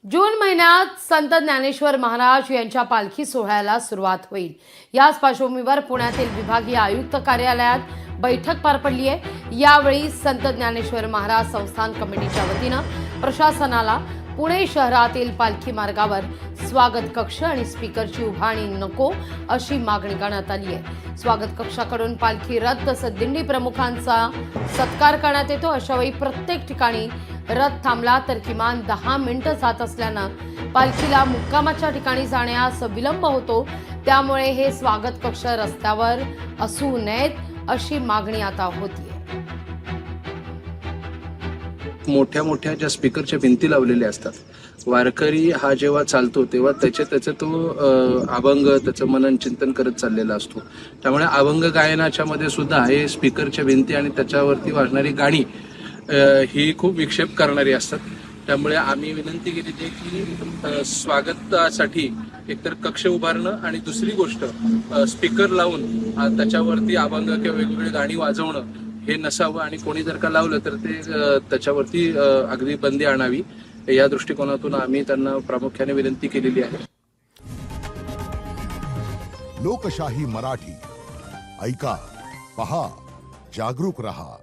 जून महिन्यात संत ज्ञानेश्वर महाराज यांच्या पालखी सोहळ्याला सुरुवात होईल। याच पार्श्वभूमीवर पुण्यातील विभागीय आयुक्त कार्यालयात बैठक पार पडली आहे। यावेळी संत ज्ञानेश्वर महाराज संस्थान कमिटीच्या वतीनं प्रशासनाला पुणे शहरातील पालखी मार्गावर स्वागत कक्ष आणि स्पीकरची उभारणी नको अशी मागणी करण्यात आली आहे। स्वागत कक्षाकडून पालखी रथ तसंच दिंडी प्रमुखांचा सत्कार करण्यात येतो। अशा वेळी प्रत्येक ठिकाणी रथ थांबला तर किमान 10 मिनिटं जात असल्यानं पालखीला मुक्कामाच्या ठिकाणी जाण्यास विलंब होतो। त्यामुळे हे स्वागत कक्ष रस्त्यावर असू नयेत अशी मागणी आता होतीये। मोठ्या मोठ्या ज्या स्पीकरच्या भिंती लावलेल्या असतात, वारकरी हा जेव्हा चालतो तेव्हा त्याचे तो अभंग त्याचं मनन चिंतन करत चाललेला असतो। त्यामुळे अभंग गायनाच्या मध्ये सुद्धा हे स्पीकरच्या भिंती आणि त्याच्यावरती वाजणारी गाणी ही खूप विक्षेप करणारी असतात। त्यामुळे आम्ही विनंती केली की स्वागतासाठी एकतर कक्ष उभारणं आणि दुसरी गोष्ट स्पीकर लावून त्याच्यावरती अभंग किंवा वेगवेगळी गाणी वाजवणं हे नसावं आणि कोणी जर का लावलं तर ते त्याच्यावरती अगदी बंदी आणावी। या दृष्टिकोनातून आम्ही त्यांना प्रामुख्याने विनंती केलेली आहे। लोकशाही मराठी ऐका, पहा, जागरूक रहा।